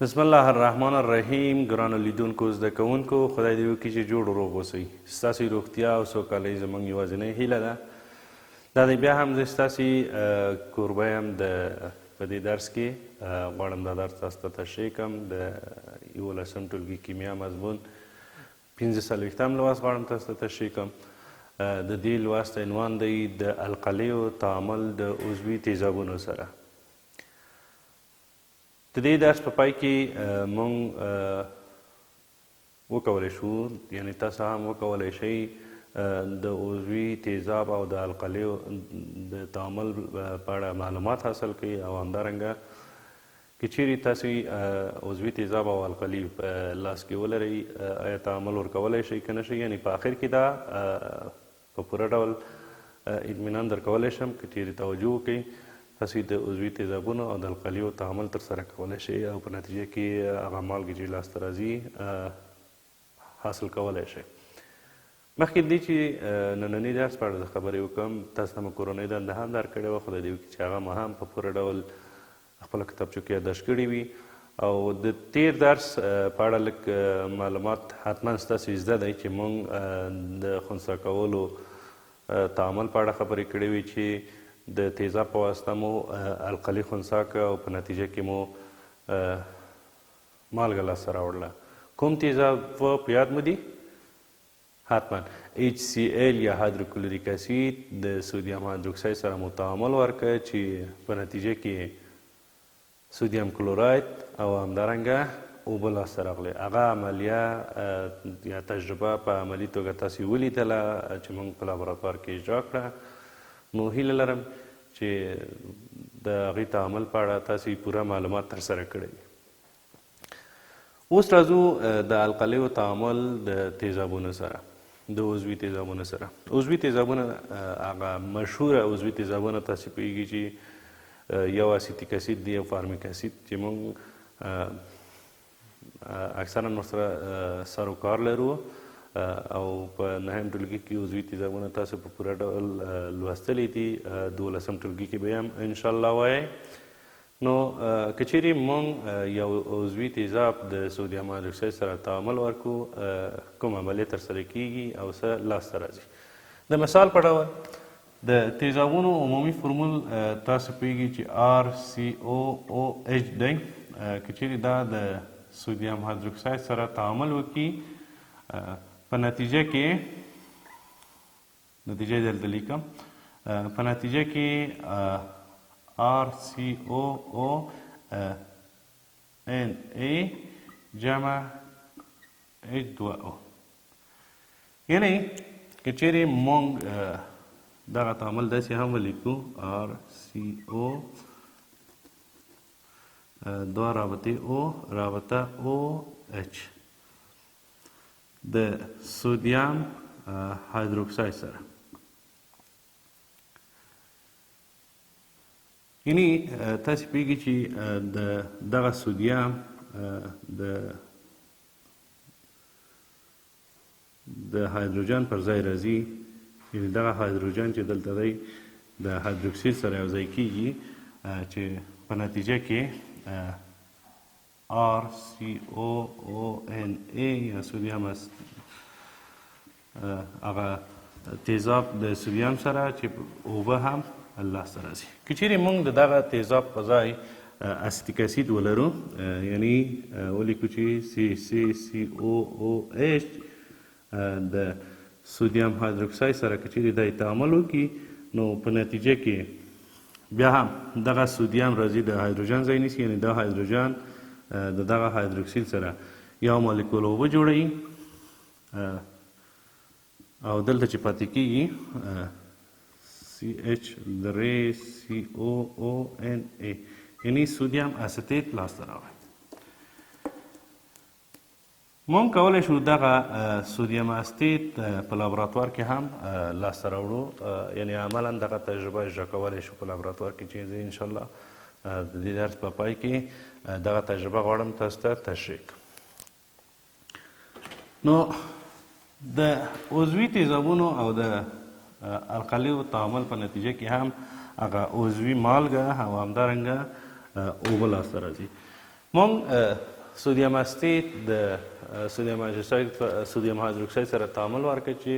بسم الله الرحمن الرحیم. ګرانو لیدونکو زده کوونکو، خدای دې وکړي چې جوړ روغ اوسئ. ستاسې روغتیا او سوکالۍ زموږ یوازینۍ هیله ده. دا دی بیا هم زه ستاسې کوربه یم په دې درس کې. غواړم دا درس تاسو ته تشریح کړم. د 11 ټولګي کیمیا مضمون 45 لوست غواړم تاسو ته تشریح کړم. د دې لوست عنوان دی د القلیو تعامل د عضوي تیزابونو سره. د دې درس په پای کې موږ وکولی شو، یعنې تاسو هم وکولی شئ د عضوي تیزاب او د القلیو د تعامل په اړه معلومات حاصل کړئ، او همدارنګه که چیرې تاسو عضوي تیزاب او القلي په لاس کې ولرئ، آیا تعامل ورکولی شئ که نه شئ. یعنې په آخر کې دا په پوره ډول اطمینان درکولی شم که چیرې توجه وکړئ، تاسو د عضوي تیزابونو او د القلیو تعامل ترسره کولی شئ او په نتیجه کې هغه مالګې چې لاسته راځي حاصل کولی شئ. مخکې دې چې ننني درس په اړه د خبرې وکړم، تاسو ته مې کورنۍ دنده هم درکړې وه. خدای دې وکړي چې هغه مو هم په پوره ډول خپله کتابچو کې یادداشت کړي وي، او د تیر درس په اړه لږ معلومات حتما ستاسو زده دی چې موږ د خنثی کولو تعامل په اړه خبرې کړې وي چې د تیزاب په واسطه مو القلي خنثی کړه او په نتیجه کې مو مالګه لاسته راوړله. کوم تیزاب په یاد مو دي؟ حتما HCl یا هایدروکلوریک اسید د سودیم هایدروکساید سره مو تعامل ورکړ چې په نتیجه کې سودیم کلوراید او همدارنګه اوبه لاسته راغلې. هغه عملیه یا تجربه په عملي توګه تاسې ولیدله چې موږ په لابراتوار کې اجرا کړه. نو هیله لرم چې د هغې تعامل په اړه تاسې پوره معلومات ترسره کړئ. اوس راځو د القلیو تعامل د تیزابونو سره، د عضوي تیزابونو سره. عضوي تیزابونه هغه مشهوره عضوي تیزابونه تاسې پوهېږي چې یو اسیتیک اسید دی او فارمیک اسید چې موږ اکثرا ورسره سر و کار لرو، او په 9 ټولګي کې عضوي تیزابونه تاسو په پوره ډول لوستلی دي. 12 ټولګي کې به هم انشاءالله وایي. نو که چیرې موږ یو عضوي تیزاب د سودیم هایدروکساید سره تعامل ورکړو، کوم عملیه ترسره کیږي او څه لاسته راځي. د مثال په ډول د تیزابونو عمومي فرمول تاسو پوهېږي چې RCOOH دی. که چیرې دا د سودیم هایدروکساید سره تعامل وکړي، په نتیجه کې نتیجه یې دلته لیکم، په نتیجه کې RCOONA جمع H2O. یعنی که چیرې موږ دغه تعامل داسې هم ولیکو RCO دوه رابطې O رابطه OH د سودیم هایدروکساید سره، یعنی تاسې پوهېږئ چې دغه سودیم د هایدروجن پر ځای راځي، یعنې دغه هایدروجن چې دلته دی د هایدروکسید سره یو ځای کېږي، چې په نتیجه کې RCOONA یا سودیم هغه تیزاب د سودیم سره چې اوبه هم لاسته راځي. که چیرې موږ د دغه تیزاب په ځای اسیتیک اسید ولرو، یعنی ولیکو چې CCCOOH د سودیم هایدروکساید سره که چیرې دا تعامل وکړي، نو په نتیجه کې بیا هم دغه سودیم راځي د هایدروجن ځای نیسي، یعنې دا هایدروجن د دغه هایدروکسید سره یو مالیکول اوبه جوړوي، او دلته چې پاتې کېږي CH3COONA، یعنی سودیم اسیتیت لاسته راوړي. موږ کولی شو دغه سودیم اسیتیت په لابراتوار کې هم لاسته راوړو، یعنې عملا دغه تجربه اجرا کولی شو په لابراتوار کې، چې زه انشاءالله د دې درس په پای کې دغه تجربه غواړم تاسو ته تشریح کړم. نو د عضوي تیزابونو او د القلیو تعامل په نتیجه کې هم هغه عضوي مالګه او همدارنګه اوبه لاسته راځي. مونږ سودیم استیت د سودیم هایدروکساید سره تعامل ورکړ چې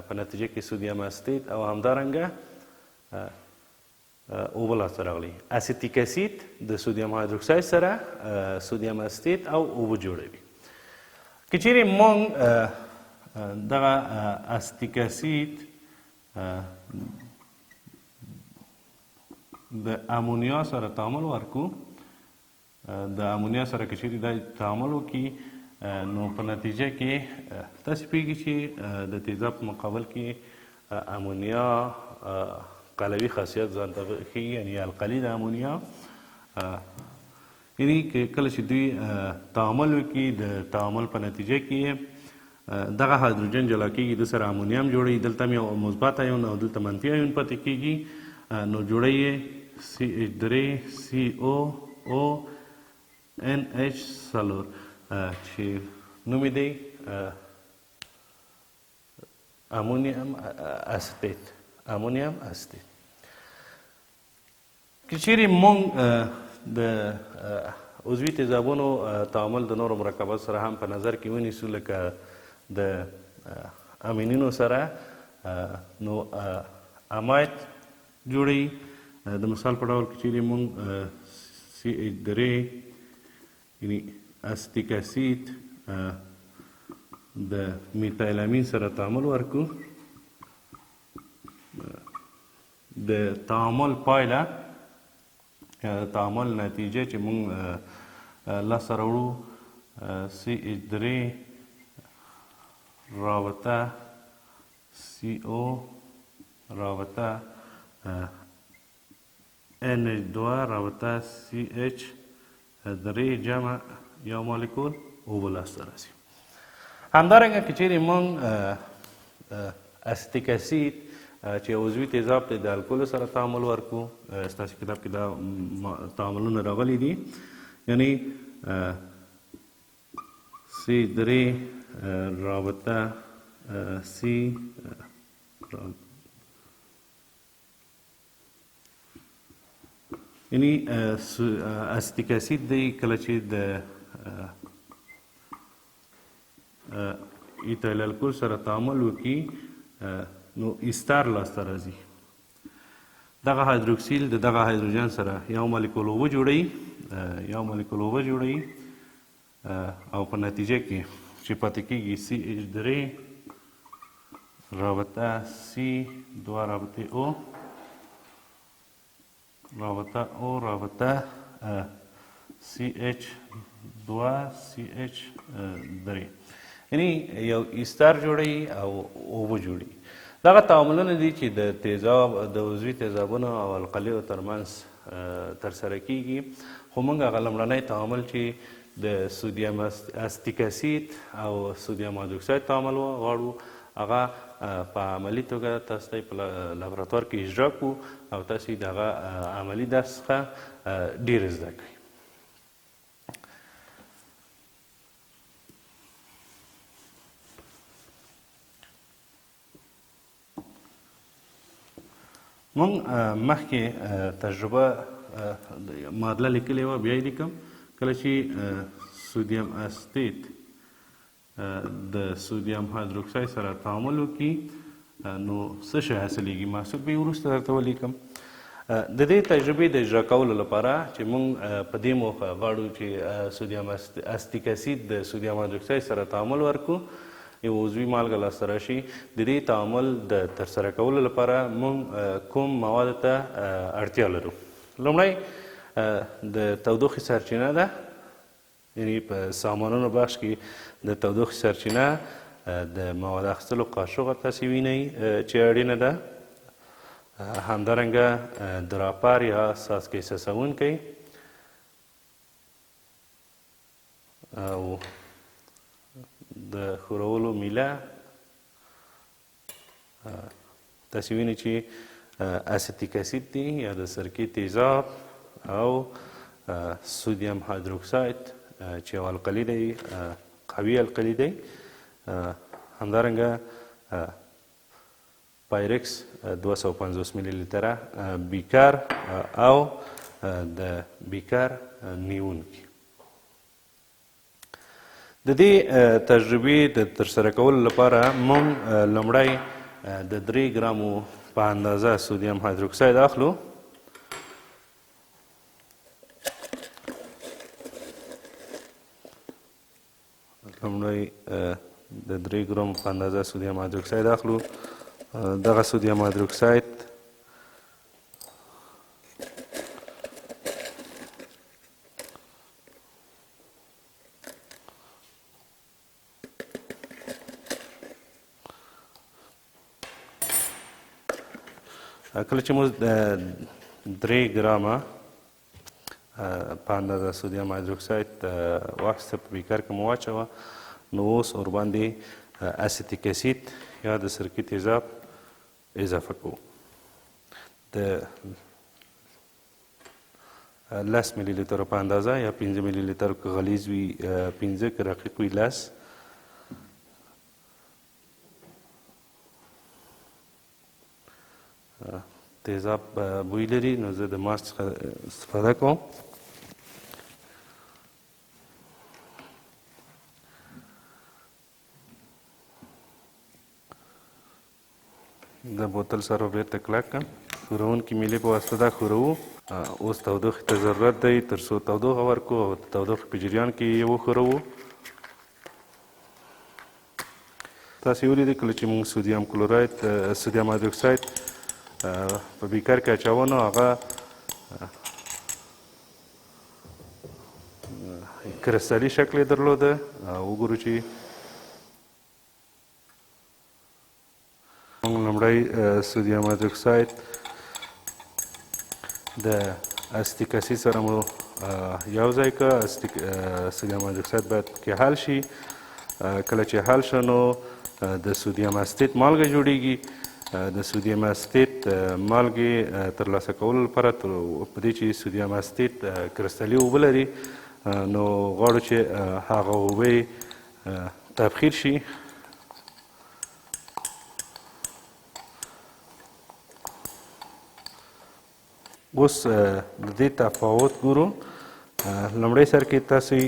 په نتیجه کې سودیم استیت او همدارنګه اوبه لاسته راغلي. اسیتیک اسید د سودیم هایدروکساید سره سودیم استیت او اوبه جوړوي. که چیرې مونږ دغه اسیتیک اسید د امونیا سره تعامل ورکړو، د امونیا سره که چیرې دا تعامل وکړي نو په نتیجه کې تاسې پوهېږي چې د تیزاب په مقابل کې امونیا قلوي خاصیت ځان ته ښیي، یعنې القلي د امونیا. یعنې کله چې دوی تعامل وکړي د تعامل په نتیجه کې دغه هایدروجن جلا کېږي، د سره امونیا هم جوړوي، دلته هم یو مثبت ایون او دلته منفي ایون پاتې کېږي، نو جوړوي یې CH3COONH4 چې نوم یې دی امونیم اسیتیت. که چیرې مونږ د عضوي تیزابونو تعامل د نورو مرکباتو سره هم په نظر کې ونیسو، لکه د امینینو سره، نو اماید جوړوي. د مثال په ډول که چیرې مونږ CH3 یعنې اسیتیک اسید د میتایلامین سره تعامل ورکړو، د تعامل پایله تعامل نتیجه چې مونږ لاسته راوړو CH3 رابطه CO رابطه NH2 رابطه CH3 جمع یو مالیکول اوبه لاسته راځي. همدارنګه که چیرې مونږ اسیتیک اسید چې عضوي تیزاب دی د الکولو سره تعامل ورکړو، ستاسې کتاب کې دا تعاملونه راغلي دي، یعنې C3 رابطه C یعنی اسیتیک اسید دی کله چې د ایتایل الکول سره تعامل وکړي نو ایستر لاسته راځي. دغه هایدروکسیل د دغه هایدروجن سره یو مالیکول اوبه جوړوي او په نتیجه کې چې پاتې کېږي CH3 رابطه C2 رابطه O رابطه CH2 CH3 یعنی یو ایستر جوړوي او اوبه جوړوي. دغه تعاملونه دي چې د تیزاب د عضوي تیزابونو او القلیو ترمنځ ترسره کیږي. خو موږ هغه لومړنی تعامل چې د سودیم اسیتیک اسید او سودیم هایدروکساید تعامل غواړو، هغه په عملي توګه تاسو ته په لابراتوار کې اجرا کړو او تاسو د هغه عملي درس څخه ډېر زده کړئ. مونږ مخکې تجربه معادله لیکلې وه، بیا یې لیکم. کله چې سودیم اسیتیت د سودیم هایدروکساید سره تعامل وکړي نو څه شی حاصلیږي، محصول به یې وروسته درته ولیکم. د دې تجربې د اجرا کولو لپاره چې مونږ په دې موخه غواړو چې سودیم اسیتیک اسید د سودیم هایدروکساید سره تعامل ورکړو، یو عضوي مالګه لاسته راشي. د دې تعامل د ترسره کولو لپاره مونږ کوم موادو ته اړتیا لرو؟ لومړی د تودوخې سرچینه ده، یعنې په سامانونو بخش کې د تودوخې سرچینه د مواد اخیستلو قاشوغه تاسې وینئ چې اړینه ده. همدارنګه دراپر یا څاڅکي څڅونکی او د ښورولو میله. تاسې وینئ چې اسیتیک اسید دی یا د سرکې تیزاب او سودیم هایدروکساید چې یو القلي دی، قوي القلي دی. همدارنګه پایرکس 250 ملي لیتره بیکر او د بیکر نیونکي. د دې تجربې د ترسره کولو لپاره موږ لومړی د 3 ګرامو په اندازه سودیم هایدروکساید اخلو. لومړی د 3 ګرامو په اندازه سودیم هایدروکساید اخلو. دغه سودیم هایدروکساید کله چې موږ 3 ګرامه په اندازه سودیم هایدروکساید واخیسته، په بیکر کې مو واچوه، نو اوس ورباندې اسیتیک اسید یا د سرکې تیزاب اضافه کوو. د 10 ملي لیترو په اندازه یا 15 ملي لیتر که غلیظ وي 15 که رقیق وي 10. تیزاب بوی لري، نو زه د ماسک څخه استفاده کوم. د بوتل سره بیرته کلک کړم. ښوروونکي میلې په واسطه دا ښوروو. اوس تودوخې ته ضرورت دی تر څو تودوخه ورکړو او د تودوخې په جریان کې یې وښوروو. تاسې ولیدئ کله چې موږ سودیم کلوراید سودیم هایدروکساید په بیکر کې اچوو، نو هغه کرستلي شکل یې درلوده. وګورو چې موږ لومړی سودیم هایدروکساید د اسیتیک اسید سره مو یو ځای کړه. سودیم هایدروکساید باید پکې حل شي. کله چې حل شه نو د سودیم اسیټ مالګه جوړیږي. د سودیم اسیټ مالګې ترلاسه کولو لپاره په دې چې سودیم اسیټ کرستلي اوبه لري، نو غواړو چې هغه اوبه تبخیر شي. اوس د دې تفاوت ګورو. لومړی سر کې تاسې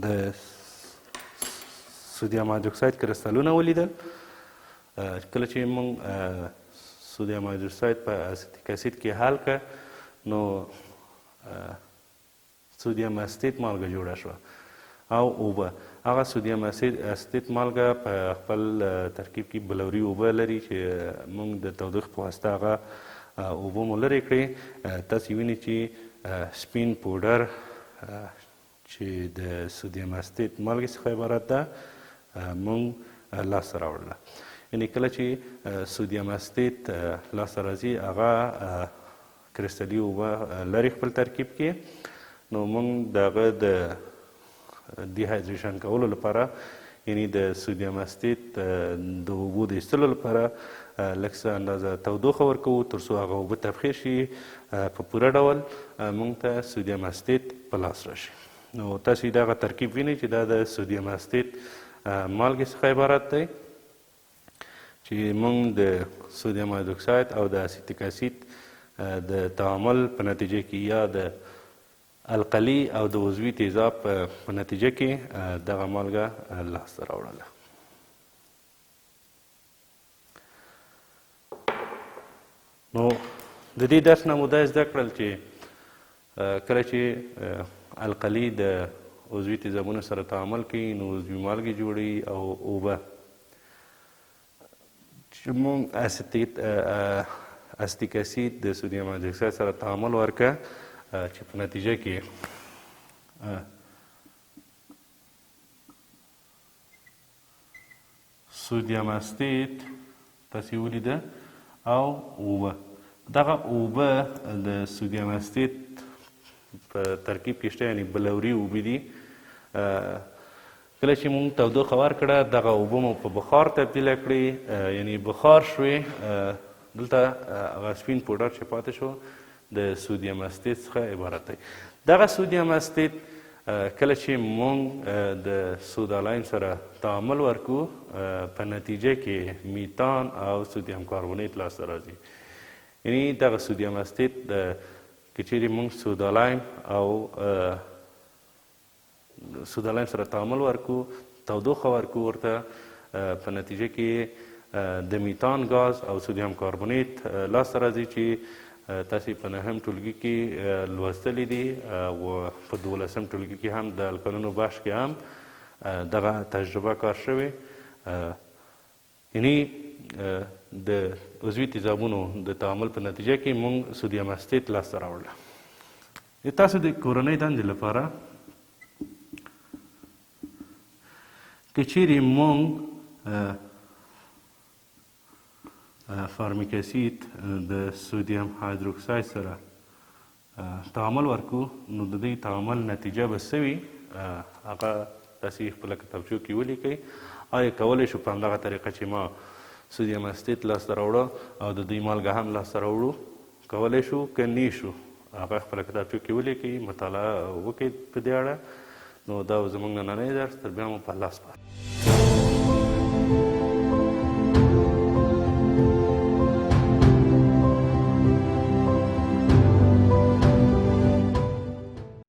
د سودیم هایدروکساید کرستلونه ولیدل. کله چې موږ سودیم هایدروکساید په اسیتیک اسید کې حل کړه، نو سودیم اسیټ مالګه جوړه شوه او اوبه. هغه سودیم اسیټ مالګه په خپل ترکیب کې بلوري اوبه لري چې موږ د تودوخې په واسطه هغه اوبه مو لرې کړې. تاسې وینئ چې سپین پوډر چې د سودیم اسیټ مالګې څخه عبارت ده موږ لاسته راوړله. یعنې کله چې سودیم اسیټ لاسته راځي، هغه کرستلي اوبه لري خپل ترکیب کې، نو موږ د هغه د ډیهایدریشن کولو لپاره، یعنی د سودیم اسیټ د اوبو د ایستلو لپاره لږ څه اندازه تودوخه ورکوو تر څو هغه اوبه تبخیر شي. په پوره ډول موږ ته سودیم اسیټ په لاس راشي. نو تاسې دغه ترکیب وینئ چې دا د سودیم اسیټ مالګې څخه عبارت دی چې موږ د سودیم هایدروکساید او د اسیتیک اسید د تعامل په نتیجه کې یا د القلي او د عضوي تیزاب په نتیجه کې دغه مالګه لاسته راوړله. نو د دې درس نه مو دا زده کړل چې کله چې القلي د عضوي تیزابونو سره تعامل کوي، نو عضوي مالګې جوړوي او اوبه. چې موږ اسیتیک اسید د سودیم هایدروکساید سره تعامل ورکړه، چې په نتیجه کې سودیم اسیټ تاسې ولیده او اوبه. دغه اوبه د سودیم اسیټ په ترکیب کې شته، یعنې بلوري اوبه دي. کله چې موږ تودوخه ورکړه، دغه اوبه مو په بخار تبدیله کړې، یعنې بخار شوې. دلته هغه سپین پوډر چې پاتې شو د سودیم اسیټ څخه عبارت دی. دغه سودیم اسیټ کله چې موږ د سودالایم سره تعامل ورکو، په نتیجه کې میتان او سودیم کاربونیت لاسته راځي. یعنې دغه سودیم اسیټ که چیرې موږ سودالایم او سودالایم سره تعامل ورکو، تودوخه ورکو ورته، په نتیجه کې د میتان ګاز او سودیم کاربونیت لاسته راځي چې تاسې په 9 ټولګي کې لوستلي دي او په 12 ټولګي کې هم د الکالونو بخش کې هم دغه تجربه کار شوې. یعنی د عضوي تیزابونو د تعامل په نتیجه کې موږ سودیم استیت لاسته راوړله. تاسو د کورنۍ دندې لپاره که چیرې موږ فارمیک اسید د سودیم هایدروکساید سره تعامل ورکو، نو د دې تعامل نتیجه به څه وي هغه تاسې خپله کتابچو کې ولیکئ. آیا کولی شو په همدغه طریقه چې ما سودیم استیت لاسته راوړه او د دوی مالګه هم لاسته راوړو، کولی شو که نه شو؟ هغه خپله کتابچو کې ولیکئ، مطالعه وکړئ په دې اړه. نو دا زموږ نننی درس، تر بیا مو په الله سپارم.